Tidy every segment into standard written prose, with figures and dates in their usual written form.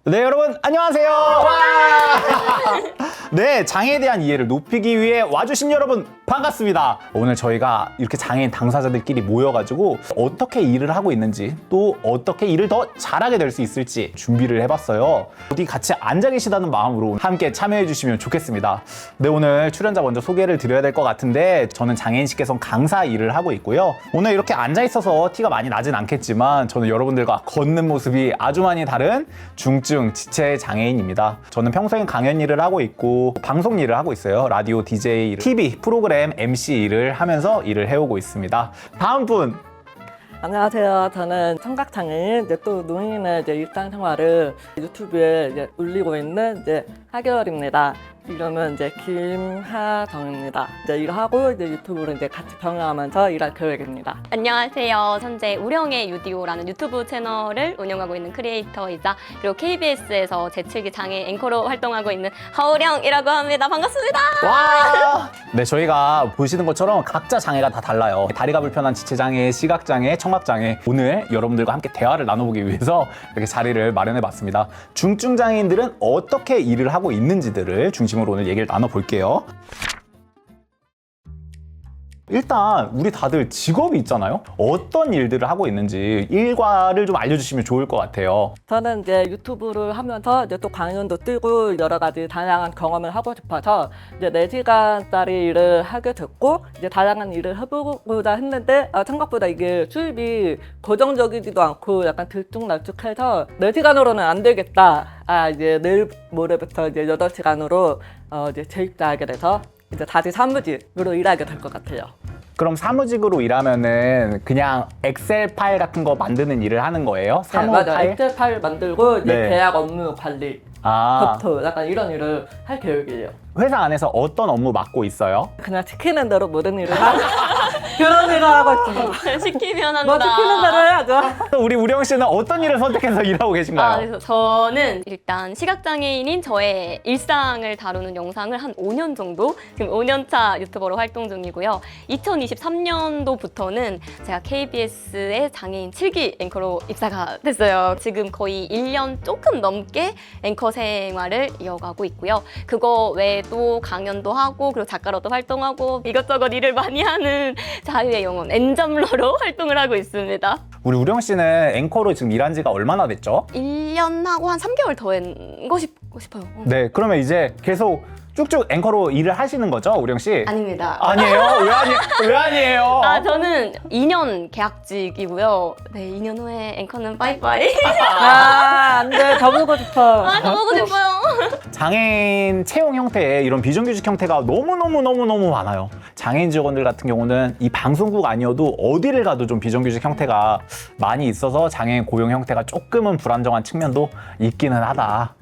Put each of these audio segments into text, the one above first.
네, 여러분 안녕하세요. 네, 장애에 대한 이해를 높이기 위해 와주신 여러분 반갑습니다. 오늘 저희가 이렇게 장애인 당사자들끼리 모여가지고 어떻게 일을 하고 있는지 또 어떻게 일을 더 잘하게 될 수 있을지 준비를 해봤어요. 어디 같이 앉아 계시다는 마음으로 함께 참여해 주시면 좋겠습니다. 네, 오늘 출연자 먼저 소개를 드려야 될 것 같은데 저는 장애인식개선 강사 일을 하고 있고요. 오늘 이렇게 앉아 있어서 티가 많이 나진 않겠지만 저는 여러분들과 걷는 모습이 아주 많이 다른 중증 지체 장애인입니다. 저는 평소엔 강연 일을 하고 있고 방송 일을 하고 있어요. 라디오 DJ, TV 프로그램 MC 일을 하면서 일을 해오고 있습니다. 다음 분. 안녕하세요. 저는 청각장애인, 또 노인의 일상생활을 유튜브에 올리고 있는 하결입니다. 이름은 김하정입니다. 일하고 유튜브로 같이 병행하면서 일할 계획입니다. 안녕하세요. 현재 우령의 유디오라는 유튜브 채널을 운영하고 있는 크리에이터이자 그리고 KBS에서 제7기 장애 앵커로 활동하고 있는 하우령이라고 합니다. 반갑습니다. 와! 네, 저희가 보시는 것처럼 각자 장애가 다 달라요. 다리가 불편한 지체장애, 시각장애, 청각장애. 오늘 여러분들과 함께 대화를 나눠보기 위해서 이렇게 자리를 마련해봤습니다. 중증장애인들은 어떻게 일을 하고 있는지들을 중심으로 오늘 얘기를 나눠볼게요. 일단 우리 다들 직업이 있잖아요. 어떤 일들을 하고 있는지 일과를 좀 알려주시면 좋을 것 같아요. 저는 유튜브를 하면서 또 강연도 뛰고 여러 가지 다양한 경험을 하고 싶어서 4시간짜리 일을 하게 됐고 다양한 일을 해보고자 했는데 생각보다 이게 수입이 고정적이지도 않고 약간 들쭉날쭉해서 4시간으로는 안 되겠다. 이제 내일 모레부터 8시간으로 재입사하게 돼서 다시 사무직으로 일하게 될 것 같아요. 그럼 사무직으로 일하면은 그냥 엑셀 파일 같은 거 만드는 일을 하는 거예요? 네, 사무 맞아요. 파일? 엑셀 파일 만들고 네. 계약 업무 관리, 검토 약간 이런 일을 할 계획이에요. 회사 안에서 어떤 업무 맡고 있어요? 그냥 시키는 대로 모든 일을 하고 그런 일을 하고 있습니다. 시키면 한다. 뭐 시키는 대로 해야죠. 우리 우령 씨는 어떤 일을 선택해서 일하고 계신가요? 그래서 저는 일단 시각장애인인 저의 일상을 다루는 영상을 한 5년 정도 지금 5년차 유튜버로 활동 중이고요. 2023년도부터는 제가 KBS의 장애인 7기 앵커로 입사가 됐어요. 지금 거의 1년 조금 넘게 앵커 생활을 이어가고 있고요. 그거 외에도 강연도 하고 그리고 작가로도 활동하고 이것저것 일을 많이 하는 자유의 영혼 엔잡러로 활동을 하고 있습니다. 우리 우령 씨는 앵커로 지금 일한 지가 얼마나 됐죠? 1년하고 한 3개월 더 한거 싶어요. 네, 그러면 이제 계속 쭉쭉 앵커로 일을 하시는 거죠, 우령 씨? 아닙니다. 아니에요? 왜 아니에요? 저는 2년 계약직이고요. 네, 2년 후에 앵커는 빠이빠이. 안 돼. 더 보고 싶어. 더 보고 싶어요. 장애인 채용 형태에 이런 비정규직 형태가 너무 많아요. 장애인 직원들 같은 경우는 이 방송국 아니어도 어디를 가도 좀 비정규직 형태가 많이 있어서 장애인 고용 형태가 조금은 불안정한 측면도 있기는 하다.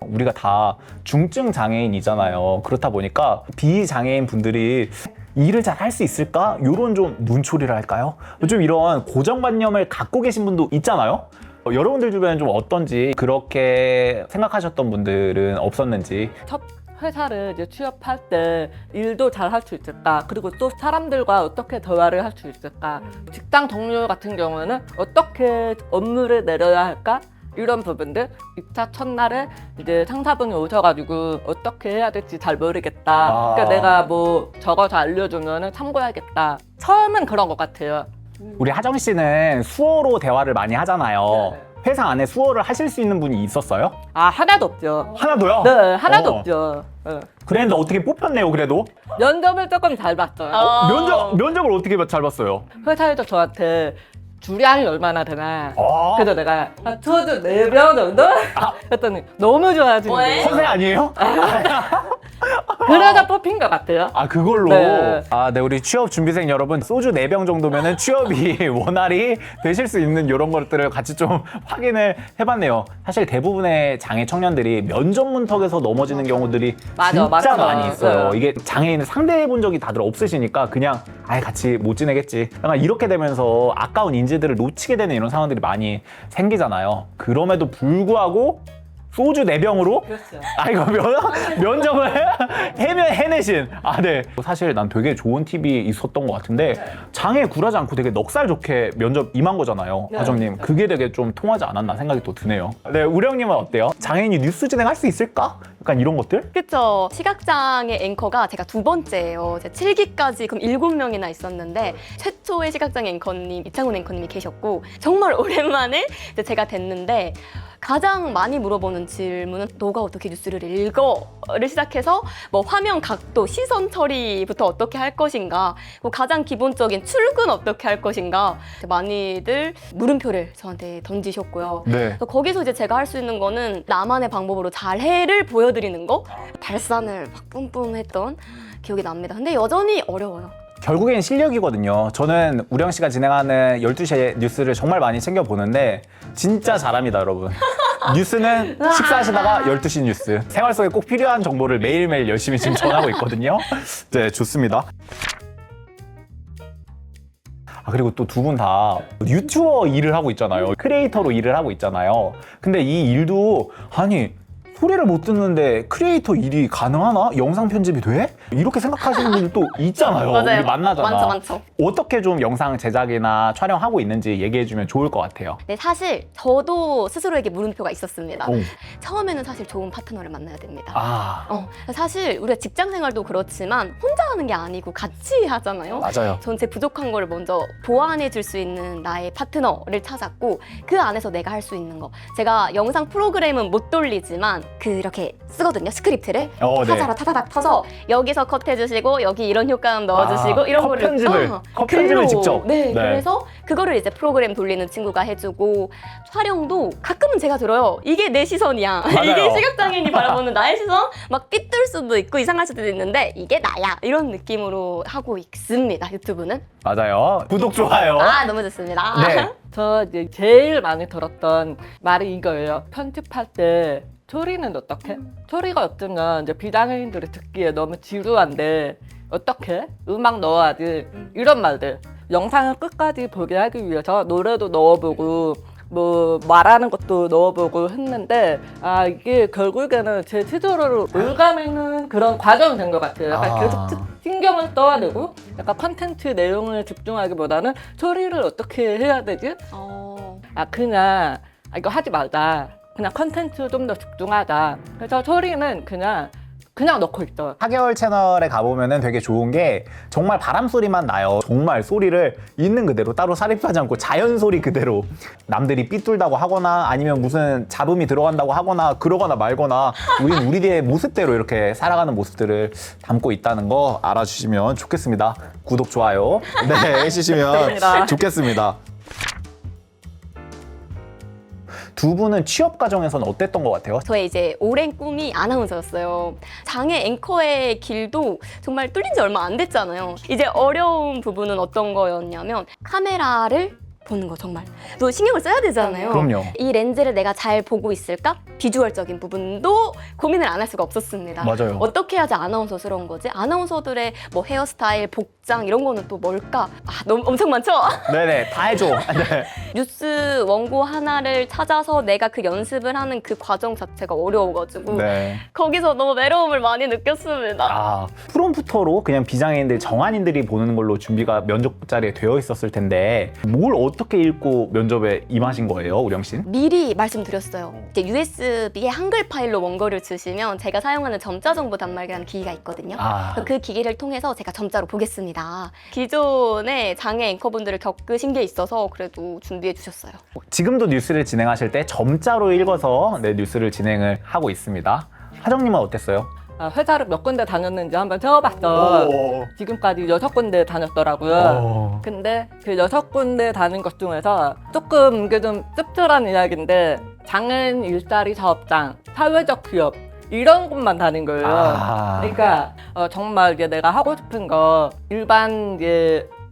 우리가 다 중증 장애인이잖아요. 그렇다 보니까 비장애인 분들이 일을 잘 할 수 있을까? 이런 좀 눈초리를 할까요? 좀 이런 고정관념을 갖고 계신 분도 있잖아요. 여러분들 주변에 좀 어떤지 그렇게 생각하셨던 분들은 없었는지. 첫 회사를 취업할 때 일도 잘 할 수 있을까? 그리고 또 사람들과 어떻게 대화를 할 수 있을까? 직장 동료 같은 경우는 어떻게 업무를 내려야 할까? 이런 부분들 입사 첫날에 상사분이 오셔가지고 어떻게 해야 될지 잘 모르겠다. 그러니까 내가 뭐 적어서 알려주면 참고해야겠다. 처음은 그런 것 같아요. 우리 하정 씨는 수어로 대화를 많이 하잖아요. 네. 회사 안에 수어를 하실 수 있는 분이 있었어요? 하나도 없죠. 하나도요? 네, 하나도 없죠. 네. 그랬는데 어떻게 뽑혔네요, 그래도? 면접을 조금 잘 봤어요. 면접을 어떻게 잘 봤어요? 회사에서 저한테 주량이 얼마나 되나. 아. 그래서 내가 소주 4병 정도? 했더니 너무 좋아하시는 거예요. 선생 아니에요? 그래서 뽑힌 것 같아요. 그걸로? 네. 네, 우리 취업 준비생 여러분, 소주 4병 정도면은 취업이 원활히 되실 수 있는 이런 것들을 같이 좀 확인을 해봤네요. 사실 대부분의 장애 청년들이 면접 문턱에서 넘어지는 경우들이 진짜 맞아. 많이 있어요. 네. 이게 장애인을 상대해본 적이 다들 없으시니까 그냥 같이 못 지내겠지. 약간 이렇게 되면서 아까운 인재들을 놓치게 되는 이런 상황들이 많이 생기잖아요. 그럼에도 불구하고 소주 4병으로 그렇죠. 아 이거 면접을 해내신 네. 사실 난 되게 좋은 팁이 있었던 것 같은데 장에 굴하지 않고 되게 넉살 좋게 면접 임한 거잖아요. 네. 하정님 그게 되게 좀 통하지 않았나 생각이 또 드네요. 네, 우령님은 어때요? 장애인이 뉴스 진행할 수 있을까? 약간 이런 것들? 그쵸. 시각장애 앵커가 제가 2번째예요. 제가 7기까지 그럼 7명이나 있었는데 최초의 시각장애 앵커님, 이창훈 앵커님이 계셨고 정말 오랜만에 이제 제가 됐는데 가장 많이 물어보는 질문은 너가 어떻게 뉴스를 읽어?를 시작해서 뭐 화면 각도, 시선 처리부터 어떻게 할 것인가, 뭐 가장 기본적인 출근 어떻게 할 것인가 많이들 물음표를 저한테 던지셨고요. 네. 그래서 거기서 이제 제가 할 수 있는 거는 나만의 방법으로 잘해를 보여드리는 거, 발산을 막 뿜뿜했던 기억이 납니다. 근데 여전히 어려워요. 결국엔 실력이거든요. 저는 우령 씨가 진행하는 12시에 뉴스를 정말 많이 챙겨보는데 진짜 잘합니다, 여러분. 뉴스는 식사하시다가 12시 뉴스. 생활 속에 꼭 필요한 정보를 매일매일 열심히 지금 전하고 있거든요. 네, 좋습니다. 그리고 또 두 분 다 유튜버 일을 하고 있잖아요. 크리에이터로 일을 하고 있잖아요. 근데 이 일도 아니 소리를 못 듣는데 크리에이터 일이 가능하나? 영상 편집이 돼? 이렇게 생각하시는 분들 또 있잖아요. 맞아요. 우리 만나잖아. 많죠. 어떻게 좀 영상 제작이나 촬영하고 있는지 얘기해주면 좋을 것 같아요. 네, 사실 저도 스스로에게 물음표가 있었습니다. 오. 처음에는 사실 좋은 파트너를 만나야 됩니다. 사실 우리가 직장 생활도 그렇지만 혼자 하는 게 아니고 같이 하잖아요. 맞아요. 전 제 부족한 거를 먼저 보완해 줄 수 있는 나의 파트너를 찾았고 그 안에서 내가 할 수 있는 거. 제가 영상 프로그램은 못 돌리지만 그렇게 쓰거든요. 스크립트를 네. 타자로 타다닥 터서 여기서 컷 해주시고 여기 이런 효과음 넣어주시고 이런 컷 거를 컷 편집을 글로. 직접. 네, 그래서 그거를 이제 프로그램 돌리는 친구가 해주고 촬영도 가끔은 제가 들어요. 이게 내 시선이야. 맞아요. 이게 시각장애인이 바라보는 나의 시선? 막 삐뚤 수도 있고 이상할 수도 있는데 이게 나야. 이런 느낌으로 하고 있습니다. 유튜브는. 맞아요. 구독, 좋아요. 너무 좋습니다. 네. 저 이제 제일 많이 들었던 말이 이거예요. 편집할 때 소리는 어떻게? 소리가 없으면 이제 비장애인들이 듣기에 너무 지루한데 어떻게? 음악 넣어야지. 이런 말들. 영상을 끝까지 보게 하기 위해서 노래도 넣어보고 뭐 말하는 것도 넣어보고 했는데 이게 결국에는 제 스스로를 올가매는 그런 과정이 된 것 같아요. 약간 계속 신경을 써야 되고 약간 컨텐츠 내용을 집중하기보다는 소리를 어떻게 해야 되지? 그냥 이거 하지 말자. 그냥 컨텐츠 좀 더 집중하자. 그래서 소리는 그냥 넣고 있어. 4개월 채널에 가보면은 되게 좋은 게 정말 바람 소리만 나요. 정말 소리를 있는 그대로 따로 사립하지 않고 자연 소리 그대로 남들이 삐뚤다고 하거나 아니면 무슨 잡음이 들어간다고 하거나 그러거나 말거나 우리의 모습대로 이렇게 살아가는 모습들을 담고 있다는 거 알아주시면 좋겠습니다. 구독, 좋아요 네 해주시면 좋겠습니다. 두 분은 취업 과정에서는 어땠던 것 같아요? 저의 이제 오랜 꿈이 아나운서였어요. 장애 앵커의 길도 정말 뚫린 지 얼마 안 됐잖아요. 이제 어려운 부분은 어떤 거였냐면 카메라를 보는 거 정말 또 신경을 써야 되잖아요. 그럼요. 이 렌즈를 내가 잘 보고 있을까? 비주얼적인 부분도 고민을 안 할 수가 없었습니다. 맞아요. 어떻게 해야지 아나운서스러운 거지? 아나운서들의 뭐 헤어스타일, 복장 이런 거는 또 뭘까? 너무 엄청 많죠? 네네, 다 해줘. 네. 뉴스 원고 하나를 찾아서 내가 그 연습을 하는 그 과정 자체가 어려워가지고 네. 거기서 너무 외로움을 많이 느꼈습니다. 프롬프터로 그냥 비장애인들, 정한인들이 보는 걸로 준비가 면접 자리에 되어 있었을 텐데 뭘 어떻게 읽고 면접에 임하신 거예요, 우령 씨? 미리 말씀드렸어요. 이제 USB에 한글 파일로 원고를 주시면 제가 사용하는 점자 정보 단말기라는 기기가 있거든요. 그 기기를 통해서 제가 점자로 보겠습니다. 기존의 장애 앵커분들을 겪으신 게 있어서 그래도 준비해 주셨어요. 지금도 뉴스를 진행하실 때 점자로 읽어서 뉴스를 진행을 하고 있습니다. 하정님은 어땠어요? 회사를 몇 군데 다녔는지 한번 세어봤어. 지금까지 6군데 다녔더라고요. 근데 그 6군데 다닌 것 중에서 조금 이게 좀 씁쓸한 이야기인데 장애인 일자리 사업장, 사회적 기업 이런 곳만 다닌 거예요. 그러니까 정말 이제 내가 하고 싶은 거 일반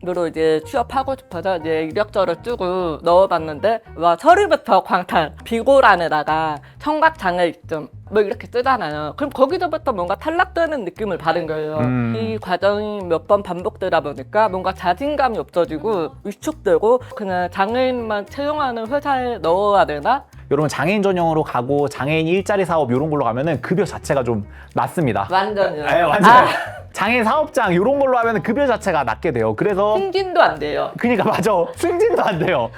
으로 이제 취업하고 싶어서 이제 이력서를 쓰고 넣어봤는데 서류부터 광탈, 비고란에다가 청각 장애있음 뭐 이렇게 쓰잖아요. 그럼 거기서부터 뭔가 탈락되는 느낌을 받은 거예요. 이 과정이 몇 번 반복되다 보니까 뭔가 자신감이 없어지고 위축되고 그냥 장애인만 채용하는 회사에 넣어야 되나? 여러분 장애인 전용으로 가고 장애인 일자리 사업 이런 걸로 가면은 급여 자체가 좀 낮습니다. 완전요. 네, 완전. 장애인 사업장 이런 걸로 하면 급여 자체가 낮게 돼요. 그래서 승진도 안 돼요. 그러니까 맞아. 승진도 안 돼요.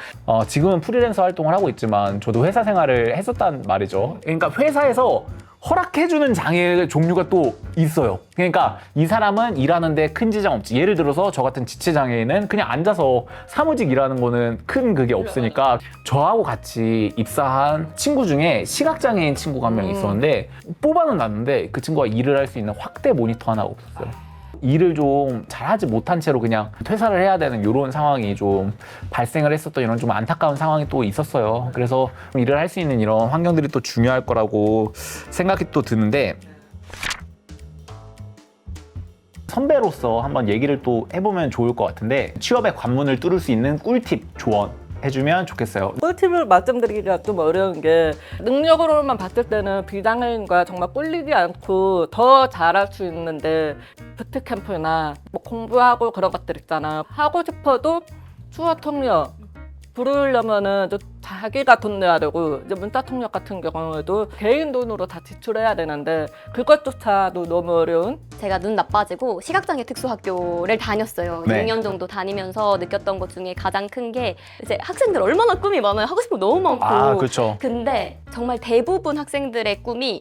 지금은 프리랜서 활동을 하고 있지만 저도 회사 생활을 했었단 말이죠. 그러니까 회사에서 허락해주는 장애 종류가 또 있어요. 그러니까 이 사람은 일하는데 큰 지장 없지. 예를 들어서 저 같은 지체장애인은 그냥 앉아서 사무직 일하는 거는 큰 그게 없으니까 저하고 같이 입사한 친구 중에 시각장애인 친구가 한 명 있었는데 뽑아는 놨는데 그 친구가 일을 할 수 있는 확대 모니터 하나가 없었어요. 일을 좀 잘하지 못한 채로 그냥 퇴사를 해야 되는 이런 상황이 좀 발생을 했었던 이런 좀 안타까운 상황이 또 있었어요. 그래서 일을 할 수 있는 이런 환경들이 또 중요할 거라고 생각이 또 드는데 선배로서 한번 얘기를 또 해보면 좋을 것 같은데 취업의 관문을 뚫을 수 있는 꿀팁 조언 해주면 좋겠어요. 꿀팁을 말씀드리기가 좀 어려운 게 능력으로만 봤을 때는 비장애인과 정말 꿀리지 않고 더 잘할 수 있는데 부트캠프나 뭐 공부하고 그런 것들 있잖아. 하고 싶어도 수어 통역 부르려면은 또 자기가 돈 내야 되고 이제 문자 통역 같은 경우에도 개인 돈으로 다 지출해야 되는데 그것조차도 너무 어려운. 제가 눈 나빠지고 시각장애 특수학교를 다녔어요. 네. 6년 정도 다니면서 느꼈던 것 중에 가장 큰 게 이제 학생들 얼마나 꿈이 많아요. 하고 싶은 거 너무 많고. 그렇죠. 근데 정말 대부분 학생들의 꿈이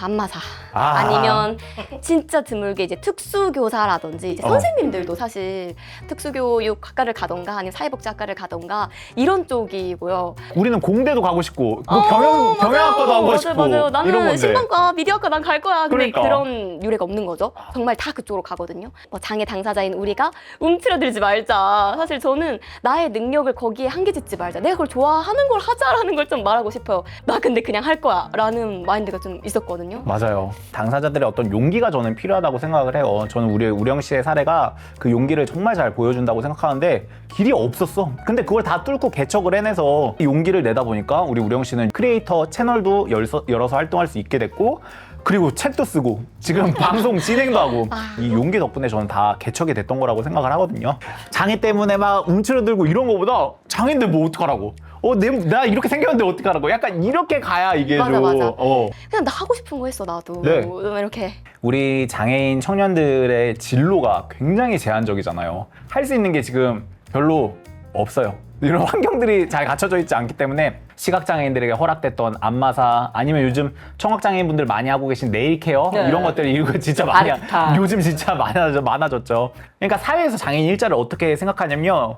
안마사 아. 아니면 진짜 드물게 이제 특수교사라든지 이제 선생님들도 사실 특수교육학과를 가던가 아니면 사회복지학과를 가던가 이런 쪽이고요. 우리는 공대도 가고 싶고 뭐 경영학과도 하고 싶고 맞아요. 이런 나는 건데. 신방과 미디어학과 난 갈 거야. 근데 그러니까. 그런 유래가 없는 거죠. 정말 다 그쪽으로 가거든요. 뭐 장애 당사자인 우리가 움츠러들지 말자. 사실 저는 나의 능력을 거기에 한계짓지 말자. 내가 그걸 좋아하는 걸 하자라는 걸 좀 말하고 싶어요. 나 근데 그냥 할 거야 라는 마인드가 좀 있었거든요. 맞아요. 당사자들의 어떤 용기가 저는 필요하다고 생각을 해요. 저는 우리 우령 씨의 사례가 그 용기를 정말 잘 보여준다고 생각하는데 길이 없었어. 근데 그걸 다 뚫고 개척을 해내서 용기를 내다 보니까 우리 우령 씨는 크리에이터 채널도 열어서 활동할 수 있게 됐고 그리고 책도 쓰고 지금 방송 진행도 하고 이 용기 덕분에 저는 다 개척이 됐던 거라고 생각을 하거든요. 장애 때문에 막 움츠러들고 이런 거보다 장애인들 뭐 어떡하라고 나 이렇게 생겼는데 어떡하라고 약간 이렇게 가야 이게 맞아, 좀 맞아. 그냥 나 하고 싶은 거 했어 나도. 네. 이렇게. 우리 장애인 청년들의 진로가 굉장히 제한적이잖아요. 할 수 있는 게 지금 별로 없어요. 이런 환경들이 잘 갖춰져 있지 않기 때문에 시각장애인들에게 허락됐던 안마사 아니면 요즘 청각장애인분들 많이 하고 계신 네일케어 네. 이런 것들이 이거 진짜 많이 바리스타. 요즘 진짜 많아졌죠. 그러니까 사회에서 장애인 일자를 어떻게 생각하냐면요.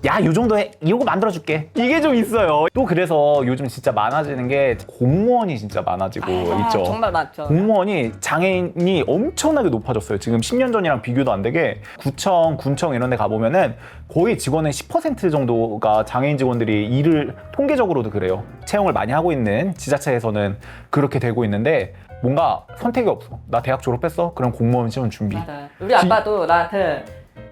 야, 요 정도 해. 이거 만들어줄게. 이게 좀 있어요. 또 그래서 요즘 진짜 많아지는 게 공무원이 진짜 많아지고 있죠. 정말 많죠. 공무원이 장애인이 엄청나게 높아졌어요. 지금 10년 전이랑 비교도 안 되게 구청, 군청 이런 데 가보면은 거의 직원의 10% 정도가 장애인 직원들이 일을 통계적으로도 그래요. 채용을 많이 하고 있는 지자체에서는 그렇게 되고 있는데 뭔가 선택이 없어. 나 대학 졸업했어? 그럼 공무원 시험 준비. 맞아요. 우리 아빠도 나한테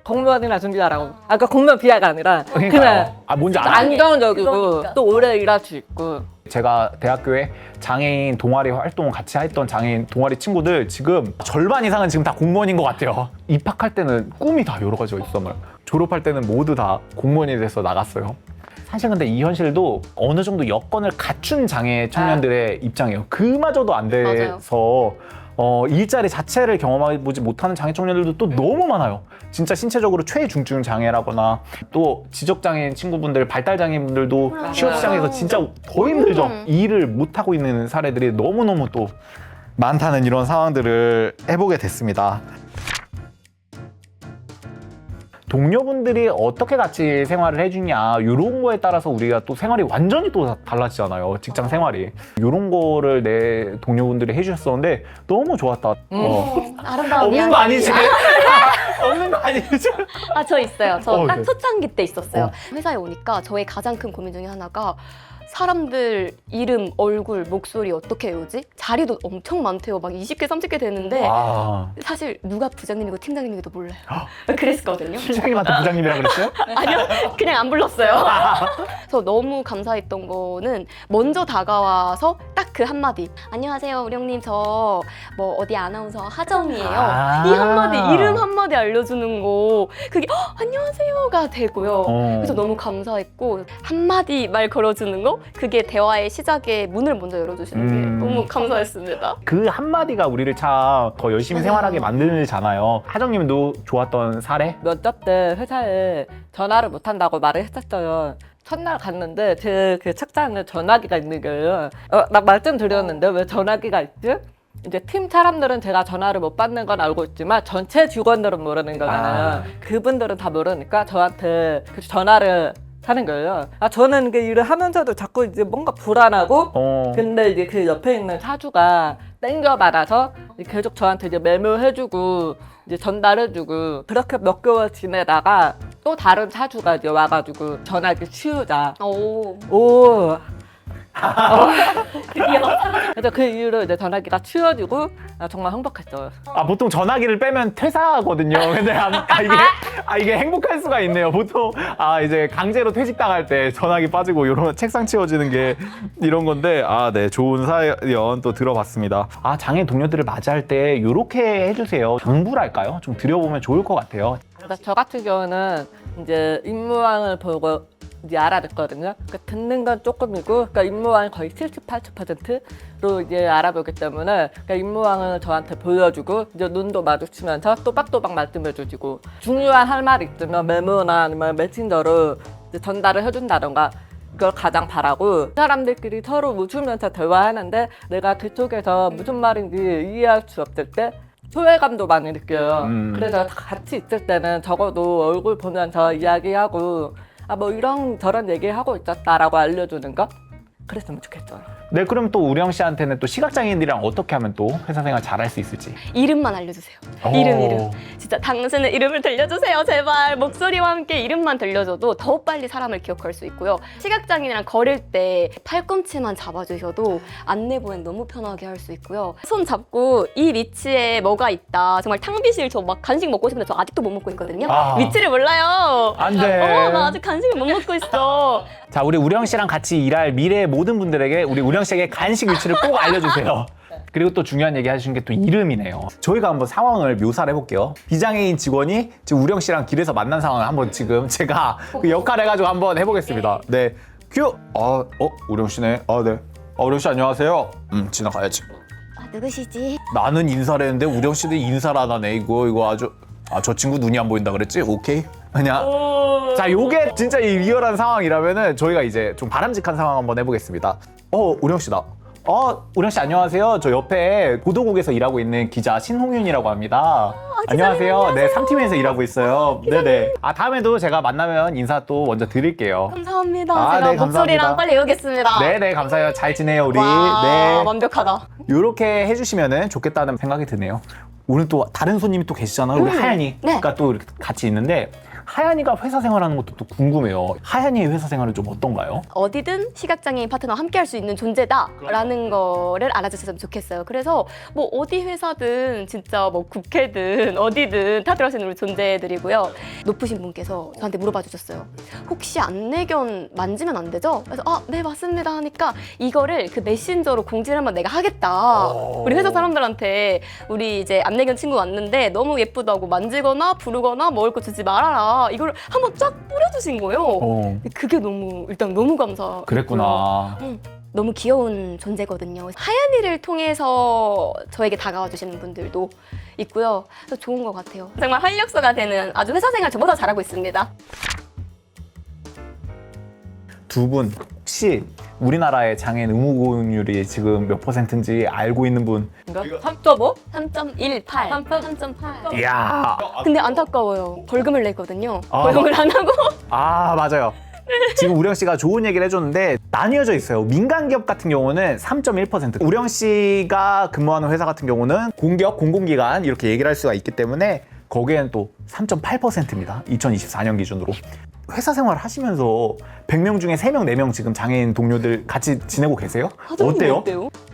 공무원이나 준비하라고. 아까 공무원 비하가 아니라 그냥 그러니까요. 뭔지 알아. 안정적이고 그러니까. 또 오래 일할 수 있고. 제가 대학교에 장애인 동아리 활동 같이 했던 장애인 동아리 친구들 지금 절반 이상은 지금 다 공무원인 것 같아요. 입학할 때는 꿈이 다 여러 가지가 있어. 졸업할 때는 모두 다 공무원이 돼서 나갔어요. 사실 근데 이 현실도 어느 정도 여건을 갖춘 장애 청년들의 입장이에요. 그마저도 안 돼서 일자리 자체를 경험해보지 못하는 장애 청년들도 또 너무 많아요. 진짜 신체적으로 최중증 장애라거나 또 지적장애인 친구분들, 발달장애인분들도 취업 시장에서 진짜 더 힘들죠. 이 일을 못하고 있는 사례들이 너무너무 또 많다는 이런 상황들을 해보게 됐습니다. 동료분들이 어떻게 같이 생활을 해주냐 이런 거에 따라서 우리가 또 생활이 완전히 또 달라지잖아요. 직장 생활이 이런 거를 내 동료분들이 해주셨었는데 너무 좋았다. 아름다운 없는 이야기. 거 아니지? 없는 거 아니지? 저 있어요. 저 딱 네. 초창기 때 있었어요. 회사에 오니까 저의 가장 큰 고민 중에 하나가 사람들 이름, 얼굴, 목소리 어떻게 외우지? 자리도 엄청 많대요. 막 20개, 30개 되는데 아, 사실 누가 부장님이고 팀장님이고도 몰라요. 그랬거든요. 팀장님한테 부장님이라 그랬어요? 아니요, 그냥 안 불렀어요. 그래서 너무 감사했던 거는 먼저 다가와서 딱 그 한마디. 안녕하세요, 우령님. 저 뭐 어디 아나운서 하정이에요. 아. 이 한마디, 이름 한마디 알려주는 거 그게 안녕하세요가 되고요. 그래서 너무 감사했고 한마디 말 걸어주는 거 그게 대화의 시작에 문을 먼저 열어주시는 게 너무 감사했습니다. 그 한마디가 우리를 참 더 열심히 생활하게 만들잖아요. 하정님도 좋았던 사례? 면접 때 회사에 전화를 못 한다고 말을 했었어요. 첫날 갔는데 제 그 책상에 전화기가 있는 거예요. 나 말씀드렸는데 왜 전화기가 있지? 이제 팀 사람들은 제가 전화를 못 받는 건 알고 있지만 전체 직원들은 모르는 거잖아요. 그분들은 다 모르니까 저한테 그 전화를 하는 거예요. 저는 그 일을 하면서도 자꾸 이제 뭔가 불안하고 근데 이제 그 옆에 있는 사주가 땡겨받아서 계속 저한테 이제 메모해주고 이제 전달해주고 그렇게 몇 개월 지내다가 또 다른 사주가 이제 와가지고 전화기 치우자. 오. 그래서 그 이후로 이제 전화기가 치워지고 정말 행복했어요. 보통 전화기를 빼면 퇴사하거든요. 근데 이게 행복할 수가 있네요. 보통 이제 강제로 퇴직당할 때 전화기 빠지고 이런 책상 치워지는 게 이런 건데 네, 좋은 사연 또 들어봤습니다. 장애인 동료들을 맞이할 때 이렇게 해주세요. 당부랄까요? 좀 드려보면 좋을 것 같아요. 그러니까 저 같은 경우는 이제 임무왕을 보고 이제 알아듣거든요. 그러니까 듣는 건 조금이고, 그러니까 임무왕이 거의 70, 80%로 이제 알아보기 때문에, 그러니까 임무왕을 저한테 보여주고, 이제 눈도 마주치면서 또박또박 말씀해주시고, 중요한 할 말이 있으면 메모나 아니면 메신저로 이제 전달을 해준다던가, 그걸 가장 바라고, 사람들끼리 서로 웃으면서 대화하는데, 내가 그쪽에서 무슨 말인지 이해할 수 없을 때, 소외감도 많이 느껴요. 그래서 같이 있을 때는 적어도 얼굴 보면서 이야기하고 뭐 이런 저런 얘기하고 있었다라고 알려주는 거 그랬으면 좋겠어요. 네, 그럼 또 우령 씨한테는 또 시각장애인들이랑 어떻게 하면 또 회사 생활 잘할 수 있을지. 이름만 알려주세요. 이름. 진짜 당신의 이름을 들려주세요. 제발. 목소리와 함께 이름만 들려줘도 더 빨리 사람을 기억할 수 있고요. 시각장애인이랑 걸을 때 팔꿈치만 잡아주셔도 안내보행 너무 편하게 할 수 있고요. 손 잡고 이 위치에 뭐가 있다. 정말 탕비실 저 막 간식 먹고 싶은데 저 아직도 못 먹고 있거든요. 위치를 몰라요. 안 돼. 나 아직 간식을 못 먹고 있어. 자, 우리 우령 씨랑 같이 일할 미래의 모든 분들에게 우리 우령 씨에게 간식 위치를 꼭 알려주세요. 그리고 또 중요한 얘기 하신 게 또 이름이네요. 저희가 한번 상황을 묘사를 해볼게요. 비장애인 직원이 지금 우령 씨랑 길에서 만난 상황을 한번 지금 제가 그 역할 해가지고 한번 해보겠습니다. 네, 큐! 우령 씨네. 네. 우령 씨 안녕하세요. 지나가야지. 누구시지? 나는 인사를 했는데 우령 씨도 인사를 안 하네. 이거 아주 저 친구 눈이 안 보인다 그랬지? 오케이. 그냥 자, 요게 진짜 이 리얼한 상황이라면은 저희가 이제 좀 바람직한 상황 한번 해보겠습니다. 우령 씨다. 우령 씨 안녕하세요. 저 옆에 보도국에서 일하고 있는 기자 신홍윤이라고 합니다. 안녕하세요. 네, 3팀에서 일하고 있어요. 네네. 다음에도 제가 만나면 인사 또 먼저 드릴게요. 감사합니다. 제가 네, 감사합니다. 목소리랑 빨리 외우겠습니다. 네네, 감사해요. 잘 지내요, 우리. 와, 네. 완벽하다. 이렇게 해주시면은 좋겠다는 생각이 드네요. 오늘 또 다른 손님이 또 계시잖아요. 우리 하얀이가 또 이렇게 같이 있는데 하얀이가 회사 생활하는 것도 또 궁금해요. 하얀이의 회사 생활은 좀 어떤가요? 어디든 시각장애인 파트너와 함께 할 수 있는 존재다라는 거를 알아주셨으면 좋겠어요. 그래서 뭐 어디 회사든 진짜 뭐 국회든 어디든 다 들어갈 수 있는 우리 존재들이고요. 높으신 분께서 저한테 물어봐 주셨어요. 혹시 안내견 만지면 안 되죠? 그래서 네 맞습니다 하니까 이거를 그 메신저로 공지를 한번 내가 하겠다. 우리 회사 사람들한테 우리 이제 안내견 친구 왔는데 너무 예쁘다고 만지거나 부르거나 먹을 거 주지 말아라. 이걸 한번 쫙 뿌려주신 거예요. 그게 일단 너무 감사. 그랬구나. 너무 귀여운 존재거든요. 하얀이를 통해서 저에게 다가와 주시는 분들도 있고요. 그래서 좋은 것 같아요. 정말 활력소가 되는 아주 회사 생활 저보다 잘하고 있습니다. 두 분 혹시 우리나라의 장애인 의무고용률이 지금 몇 %인지 알고 있는 분? 3.5? 3.18. 3.8. 이야. 근데 안타까워요. 벌금을 냈거든요. 벌금을 안 하고. 맞아요. 지금 우령 씨가 좋은 얘기를 해줬는데 나뉘어져 있어요. 민간 기업 같은 경우는 3.1%. 우령 씨가 근무하는 회사 같은 경우는 공기업, 공공기관 이렇게 얘기를 할 수가 있기 때문에 거기에는 또 3.8%입니다. 2024년 기준으로. 회사 생활 하시면서 100명 중에 3명, 4명 지금 장애인 동료들 같이 지내고 계세요? 어때요?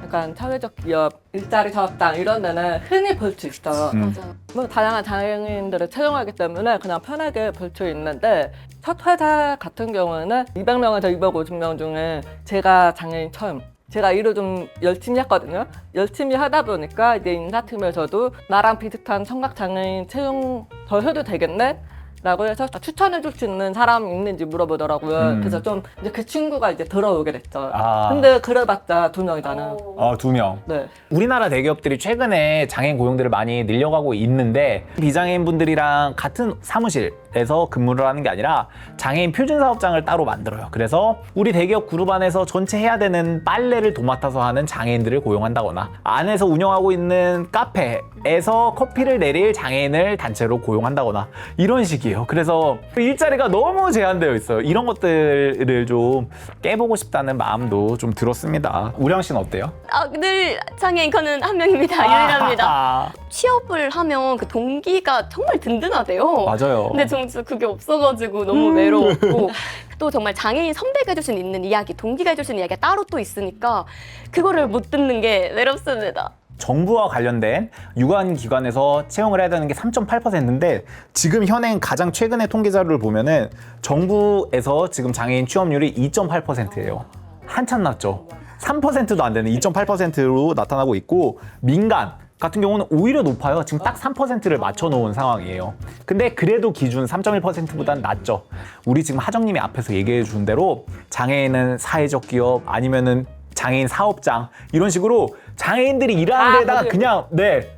약간 사회적 기업, 일자리 사업장 이런 데는 흔히 볼 수 있어요. 맞아요. 뭐 다양한 장애인들을 채용하기 때문에 그냥 편하게 볼 수 있는데 첫 회사 같은 경우는 200명에서 250명 중에 제가 장애인 처음 제가 일을 좀 열심히 했거든요. 열심히 하다 보니까 이제 인사팀에서도 나랑 비슷한 청각장애인 채용 더 해도 되겠네? 라고 해서 추천해줄 수 있는 사람이 있는지 물어보더라고요. 그래서 좀 이제 그 친구가 이제 들어오게 됐죠. 근데 그래봤자 2명이잖아요. 2명. 네. 우리나라 대기업들이 최근에 장애인 고용들을 많이 늘려가고 있는데 비장애인 분들이랑 같은 사무실에서 근무를 하는 게 아니라 장애인 표준 사업장을 따로 만들어요. 그래서 우리 대기업 그룹 안에서 전체 해야 되는 빨래를 도맡아서 하는 장애인들을 고용한다거나 안에서 운영하고 있는 카페에서 커피를 내릴 장애인을 단체로 고용한다거나 이런 식이에요. 그래서 일자리가 너무 제한되어 있어요. 이런 것들을 좀 깨보고 싶다는 마음도 좀 들었습니다. 우령 씨는 어때요? 늘 장애 앵커는 한 명입니다. 유일합니다. 취업을 하면 그 동기가 정말 든든하대요. 맞아요. 근데 저 그게 없어가지고 너무 외로웠고 또 정말 장애인 선배가 해줄 수 있는 이야기, 동기가 해줄 수 있는 이야기가 따로 또 있으니까 그거를 못 듣는 게 외롭습니다. 정부와 관련된 유관기관에서 채용을 해야 되는 게 3.8%인데 지금 현행 가장 최근의 통계 자료를 보면은 정부에서 지금 장애인 취업률이 2.8%예요. 한참 낮죠. 3%도 안 되는 2.8%로 나타나고 있고 민간 같은 경우는 오히려 높아요. 지금 딱 3%를 맞춰놓은 상황이에요. 근데 그래도 기준 3.1%보다는 낮죠. 우리 지금 하정님이 앞에서 얘기해 준 대로 장애인은 사회적 기업 아니면은 장애인 사업장 이런 식으로 장애인들이 일하는 데다가 그냥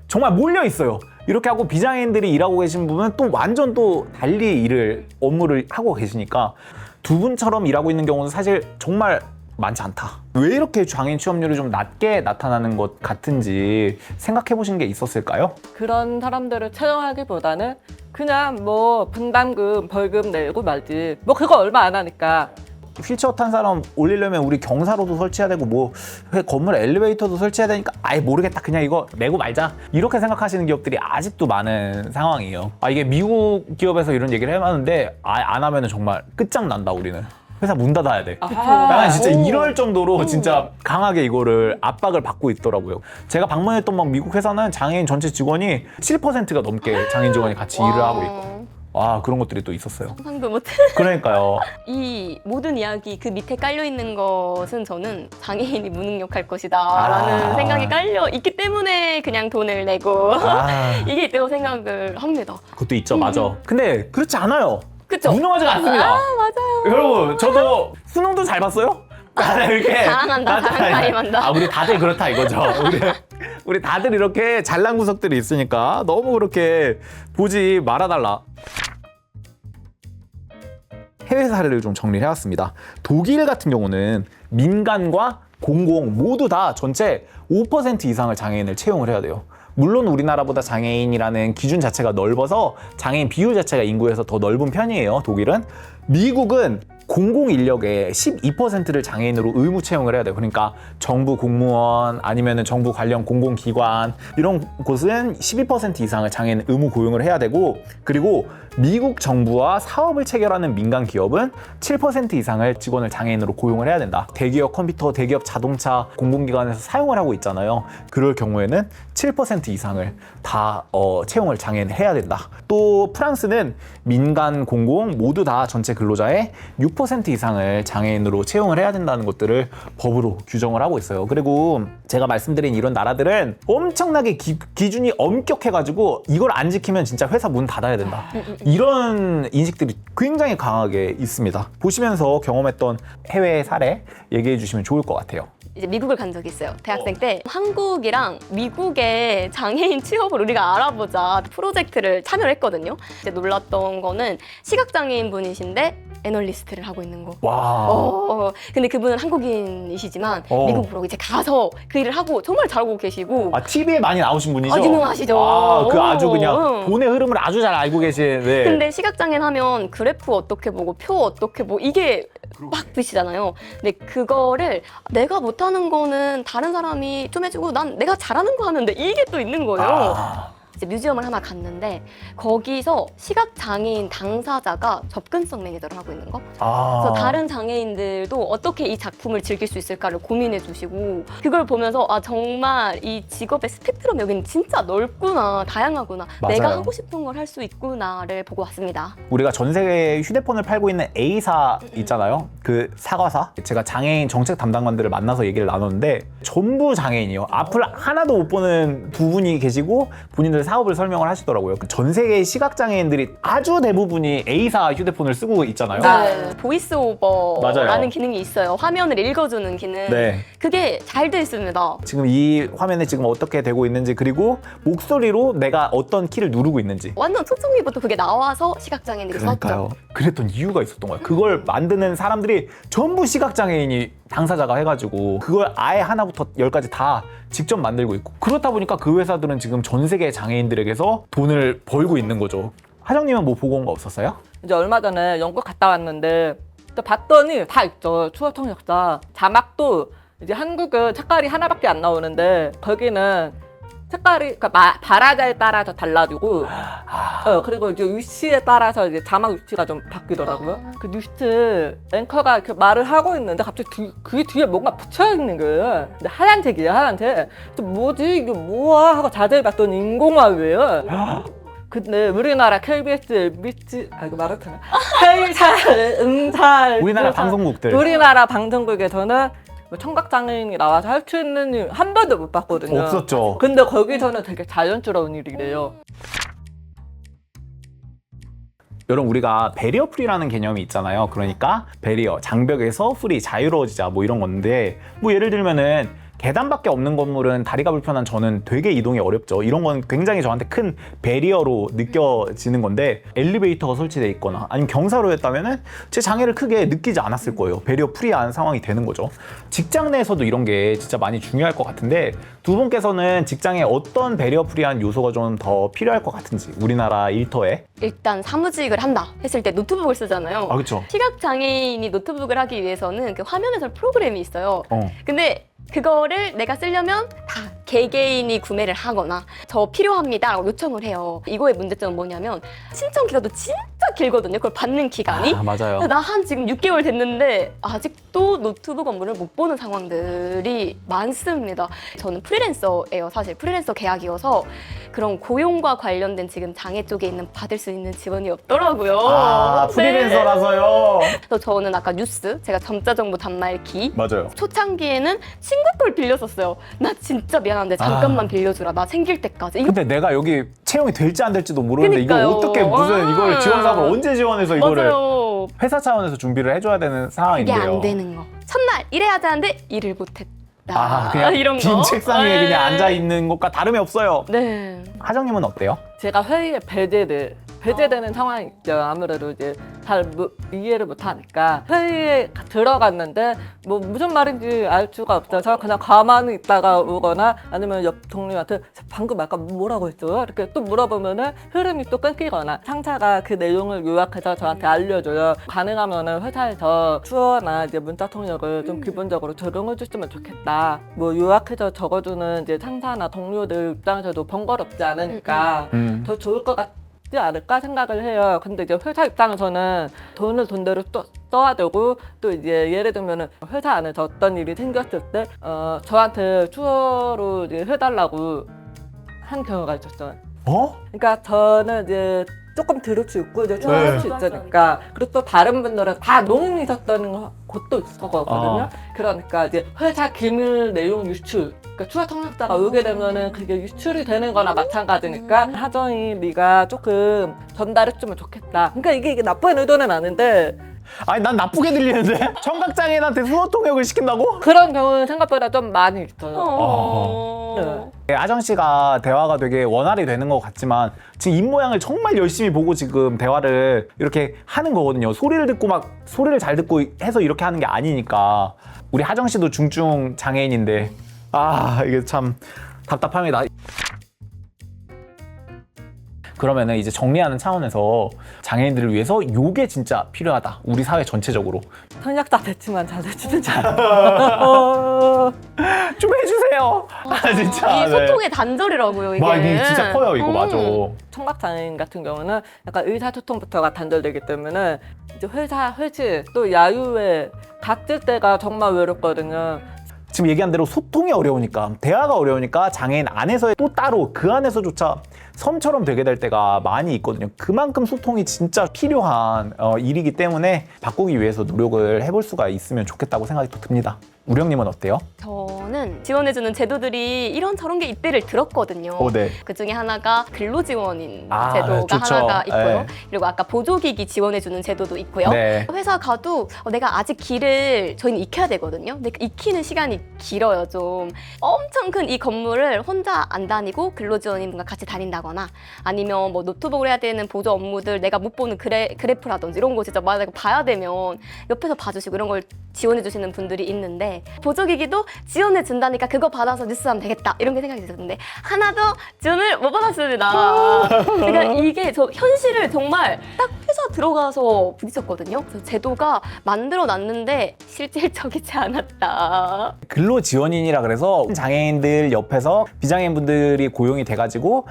정말 몰려 있어요. 이렇게 하고 비장애인들이 일하고 계신 분은 또 완전 또 달리 업무를 하고 계시니까 두 분처럼 일하고 있는 경우는 사실 정말 많지 않다. 왜 이렇게 장애인 취업률이 좀 낮게 나타나는 것 같은지 생각해 보신 게 있었을까요? 그런 사람들을 채용하기보다는 그냥 뭐 분담금, 벌금 내고 말지. 뭐 그거 얼마 안 하니까. 휠체어 탄 사람 올리려면 우리 경사로도 설치해야 되고 뭐 건물 엘리베이터도 설치해야 되니까 아예 모르겠다 그냥 이거 내고 말자 이렇게 생각하시는 기업들이 아직도 많은 상황이에요. 이게 미국 기업에서 이런 얘기를 해봤는데 안 하면은 정말 끝장난다 우리는. 회사 문 닫아야 돼. 약간 진짜 이럴 정도로 진짜 강하게 이거를 압박을 받고 있더라고요. 제가 방문했던 막 미국 회사는 장애인 전체 직원이 7%가 넘게 장애인 직원이 같이 일을 하고 있고 그런 것들이 또 있었어요. 상상도 못해. 그러니까요. 이 모든 이야기 그 밑에 깔려 있는 것은 저는 장애인이 무능력할 것이다라는 생각이 깔려 있기 때문에 그냥 돈을 내고 이게 있다고 생각을 합니다. 그것도 있죠, 맞아. 근데 그렇지 않아요. 그쵸? 무능하지가 않습니다. 맞아요. 여러분, 저도 수능도 잘 봤어요? 이렇게 자랑한다, 자랑타임한다. 우리 다들 그렇다 이거죠. 우리 다들 이렇게 잘난 구석들이 있으니까 너무 그렇게 보지 말아달라. 해외 사례를 좀 정리를 해왔습니다. 독일 같은 경우는 민간과 공공 모두 다 전체 5% 이상을 장애인을 채용을 해야 돼요. 물론 우리나라보다 장애인이라는 기준 자체가 넓어서 장애인 비율 자체가 인구에서 더 넓은 편이에요. 독일은. 미국은 공공 인력의 12%를 장애인으로 의무 채용을 해야 돼요. 그러니까 정부 공무원 아니면은 정부 관련 공공기관 이런 곳은 12% 이상을 장애인 의무 고용을 해야 되고 그리고 미국 정부와 사업을 체결하는 민간 기업은 7% 이상을 직원을 장애인으로 고용을 해야 된다. 대기업 컴퓨터, 대기업 자동차, 공공기관에서 사용을 하고 있잖아요. 그럴 경우에는 7% 이상을 다 채용을 장애인을 해야 된다. 또 프랑스는 민간, 공공 모두 다 전체 근로자의 6% 이상을 장애인으로 채용을 해야 된다는 것들을 법으로 규정을 하고 있어요. 그리고 제가 말씀드린 이런 나라들은 엄청나게 기준이 엄격해가지고 이걸 안 지키면 진짜 회사 문 닫아야 된다. 이런 인식들이 굉장히 강하게 있습니다. 보시면서 경험했던 해외 사례 얘기해 주시면 좋을 것 같아요. 이제 미국을 간 적이 있어요. 대학생 때 한국이랑 미국의 장애인 취업을 우리가 알아보자 프로젝트를 참여를 했거든요. 이제 놀랐던 거는 시각장애인 분이신데 애널리스트를 하고 있는 거. 와. 근데 그분은 한국인이시지만 미국으로 이제 가서 그 일을 하고 정말 잘하고 계시고. TV에 많이 나오신 분이죠? 유명하시죠. 그 아주 그냥 돈의 흐름을 아주 잘 알고 계신. 네. 근데 시각장애인 하면 그래프 어떻게 보고 표 어떻게 보고 이게 막 드시잖아요. 근데 그거를 내가 못하는 거는 다른 사람이 좀 해주고 난 내가 잘하는 거 하면 돼. 이게 또 있는 거예요. 이제 뮤지엄을 하나 갔는데 거기서 시각장애인 당사자가 접근성 매니저를 하고 있는 거. 그래서 다른 장애인들도 어떻게 이 작품을 즐길 수 있을까를 고민해 주시고 그걸 보면서 정말 이 직업의 스펙트럼 여기는 진짜 넓구나, 다양하구나. 맞아요. 내가 하고 싶은 걸 할 수 있구나를 보고 왔습니다. 우리가 전 세계에 휴대폰을 팔고 있는 A사 있잖아요. 그 사과사. 제가 장애인 정책 담당관들을 만나서 얘기를 나눴는데 전부 장애인이요. 앞을 하나도 못 보는 두 분이 계시고 본인들 사업을 설명을 하시더라고요. 전 세계의 시각장애인들이 아주 대부분이 A사 휴대폰을 쓰고 있잖아요. 네. 보이스 오버라는 맞아요. 기능이 있어요. 화면을 읽어주는 기능. 네. 그게 잘 돼 있습니다. 지금 이 화면에 지금 어떻게 되고 있는지, 그리고 목소리로 내가 어떤 키를 누르고 있는지. 완전 초창기부터 그게 나와서 시각장애인들이 그러니까요. 썼죠. 그랬던 이유가 있었던 거예요. 그걸 만드는 사람들이 전부 시각장애인이 당사자가 해가지고 그걸 아예 하나부터 열까지 다 직접 만들고 있고, 그렇다 보니까 그 회사들은 지금 전 세계 장애인들에게서 돈을 벌고 있는 거죠. 하정님은 뭐 보고 온 거 없었어요? 이제 얼마 전에 영국 갔다 왔는데 또 봤더니 다 있죠. 추억 통역사. 자막도 이제 한국은 색깔이 하나밖에 안 나오는데 거기는 색깔이 그러니까 발화자에 따라서 달라지고 그리고 이제 위치에 따라서 이제 자막 위치가 좀 바뀌더라고요. 그 뉴스 앵커가 이렇게 말을 하고 있는데 갑자기 그 뒤에 뭔가 붙여 있는 거예요. 근데 하얀색이에요, 하얀색. 또 뭐지 이게 뭐야 하고 자세히 봤더니 인공화왜요. 근데 우리나라 KBS, MBC 이거 말했잖아. K사, 음사 우리나라 방송국들. 우리나라 방송국에서는 뭐 청각장애인이 나와서 할 수 있는 일 한 번도 못 봤거든요. 없었죠. 근데 거기서는 되게 자연스러운 일이래요. 여러분, 우리가 베리어 프리라는 개념이 있잖아요. 그러니까 베리어, 장벽에서 프리, 자유로워지자 뭐 이런 건데, 뭐 예를 들면은 계단밖에 없는 건물은 다리가 불편한 저는 되게 이동이 어렵죠. 이런 건 굉장히 저한테 큰 베리어로 느껴지는 건데, 엘리베이터가 설치돼 있거나 아니면 경사로였다면은 제 장애를 크게 느끼지 않았을 거예요. 베리어 프리한 상황이 되는 거죠. 직장 내에서도 이런 게 진짜 많이 중요할 것 같은데, 두 분께서는 직장에 어떤 베리어 프리한 요소가 좀 더 필요할 것 같은지, 우리나라 일터에. 일단 사무직을 한다 했을 때 노트북을 쓰잖아요. 아, 그렇죠. 시각장애인이 노트북을 하기 위해서는 그 화면에서 프로그램이 있어요. 근데 그거를 내가 쓰려면 다 개개인이 구매를 하거나 저 필요합니다 라고 요청을 해요. 이거의 문제점은 뭐냐면 신청 기간도 진짜 길거든요. 그걸 받는 기간이. 맞아요. 나 한 지금 6개월 됐는데 아직도 노트북 업무를 못 보는 상황들이 많습니다. 저는 프리랜서예요. 사실 프리랜서 계약이어서 그런 고용과 관련된 지금 장애 쪽에 있는 받을 수 있는 지원이 없더라고요. 프리랜서라서요. 그래서 저는 아까 뉴스, 제가 점자정보 단말기 맞아요. 초창기에는 친구 걸 빌렸었어요. 나 진짜 미안한데 잠깐만 빌려주라. 나 생길 때까지. 이거 근데 내가 여기 채용이 될지 안 될지도 모르는데 그러니까요. 이걸 어떻게 무슨 이걸 지원 사업을 언제 지원해서 이거를 맞아요. 회사 차원에서 준비를 해줘야 되는 이게 상황인데요. 안 되는 거. 첫날 일해야 하는데 일을 못했다. 그냥 이런 빈 거. 책상 위에 네. 그냥 앉아 있는 것과 다름이 없어요. 네. 하정님은 어때요? 제가 회의에 배제되는 상황이 있죠. 아무래도 이제 잘 이해를 못하니까 회의에 들어갔는데 뭐 무슨 말인지 알 수가 없어서 그냥 가만히 있다가 오거나 아니면 옆 동료한테 방금 약간 뭐라고 했어요? 이렇게 또 물어보면은 흐름이 또 끊기거나 상사가 그 내용을 요약해서 저한테 알려줘요. 가능하면은 회사에서 수어나 이제 문자 통역을 좀 기본적으로 적용해 줬으면 좋겠다. 뭐 요약해서 적어주는 이제 상사나 동료들 입장에서도 번거롭지 않으니까 더 좋을 것 같지 않을까 생각을 해요. 근데 이제 회사 입장에서는 돈을 돈대로 또 써야 되고, 또 이제 예를 들면은 회사 안에서 어떤 일이 생겼을 때 저한테 수어로 이제 해달라고 한 경우가 있었어요. 그러니까 저는 이제 조금 들을 수 있고 이제 수어할 수 있으니까, 그리고 또 다른 분들은 다 논문이 있었던 곳도 있었거든요. 그러니까 이제 회사 기밀 내용 유출, 그러니까 추가 통역사가 오게 되면은 그게 유출이 되는 거나 마찬가지니까 하정이 네가 조금 전달했으면 좋겠다. 그러니까 이게 나쁜 의도는 아닌데, 아니, 난 나쁘게 들리는데? 청각장애인한테 수어 통역을 시킨다고? 그런 경우는 생각보다 좀 많이 있어요. 네. 하정 씨가 대화가 되게 원활히 되는 것 같지만 지금 입모양을 정말 열심히 보고 지금 대화를 이렇게 하는 거거든요. 소리를 듣고 막 소리를 잘 듣고 해서 이렇게 하는 게 아니니까. 우리 하정 씨도 중증 장애인인데 이게 참 답답합니다. 그러면은 이제 정리하는 차원에서 장애인들을 위해서 요게 진짜 필요하다. 우리 사회 전체적으로. 통역사 됐지만 잘 해주는 잘. 좀 해주세요. 진짜. 이 소통의 단절이라고요, 이게. 이게 진짜 커요, 이거. 맞아. 청각장애인 같은 경우는 약간 의사소통부터가 단절되기 때문에 이제 회사 회식 또 야유회 갔을 때가 정말 외롭거든요. 지금 얘기한 대로 소통이 어려우니까, 대화가 어려우니까 장애인 안에서 또 따로 그 안에서조차 섬처럼 되게 될 때가 많이 있거든요. 그만큼 소통이 진짜 필요한 일이기 때문에 바꾸기 위해서 노력을 해볼 수가 있으면 좋겠다고 생각이 또 듭니다. 우령님은 어때요? 저는 지원해주는 제도들이 이런저런 게 있대를 들었거든요. 네. 그 중에 하나가 근로지원인 아, 제도가 좋죠. 하나가 있고요. 네. 그리고 아까 보조기기 지원해주는 제도도 있고요. 네. 회사 가도 내가 아직 길을 저희는 익혀야 되거든요. 근데 그 익히는 시간이 길어요, 좀. 엄청 큰 이 건물을 혼자 안 다니고 근로지원인분과 같이 다닌다거나 아니면 뭐 노트북을 해야 되는 보조 업무들 내가 못 보는 그래프라든지 이런 거 진짜 만약에 봐야 되면 옆에서 봐주시고 이런 걸 지원해주시는 분들이 있는데 보조기기도 지원해준다니까 그거 받아서 뉴스하면 되겠다 이런 게 생각이 들었는데 하나도 지원을 못 받았습니다. 그러니까 이게 저 현실을 정말 딱 회사 들어가서 부딪혔거든요. 그래서 제도가 만들어놨는데 실질적이지 않았다. 근로지원인이라 그래서 장애인들 옆에서 비장애인분들이 고용이 돼가지고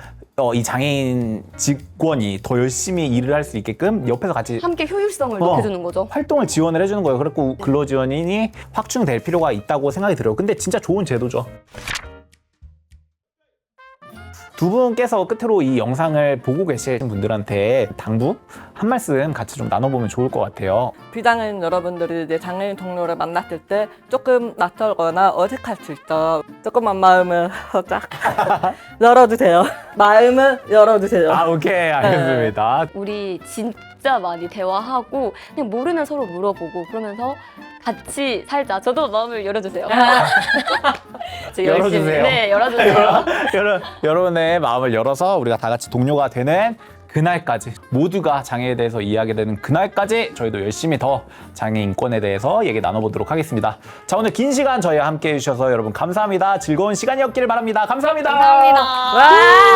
이 장애인 직원이 더 열심히 일을 할 수 있게끔 옆에서 같이 함께 효율성을 높여주는 거죠. 활동을 지원을 해주는 거예요. 그래서 근로지원인이 확충될 필요가 있다고 생각이 들어요. 근데 진짜 좋은 제도죠. 두 분께서 끝으로 이 영상을 보고 계신 분들한테 당부 한 말씀 같이 좀 나눠보면 좋을 것 같아요. 비장애인 여러분들이 이제 장애인 동료를 만났을 때 조금 낯설거나 어색할 수 있죠. 조금만 마음을 살짝 열어주세요. 마음을 열어주세요. 아, 오케이. 알겠습니다. 우리 진짜 많이 대화하고 그냥 모르면 서로 물어보고 그러면서 같이 살자. 저도 마음을 열어주세요. 저 열심히- 열어주세요. 네, 열어주세요. 여러분의 마음을 열어서 우리가 다 같이 동료가 되는 그날까지 모두가 장애에 대해서 이해하게 되는 그날까지 저희도 열심히 더 장애 인권에 대해서 얘기 나눠보도록 하겠습니다. 자, 오늘 긴 시간 저희와 함께 해주셔서 여러분 감사합니다. 즐거운 시간이었기를 바랍니다. 감사합니다. 감사합니다. 와!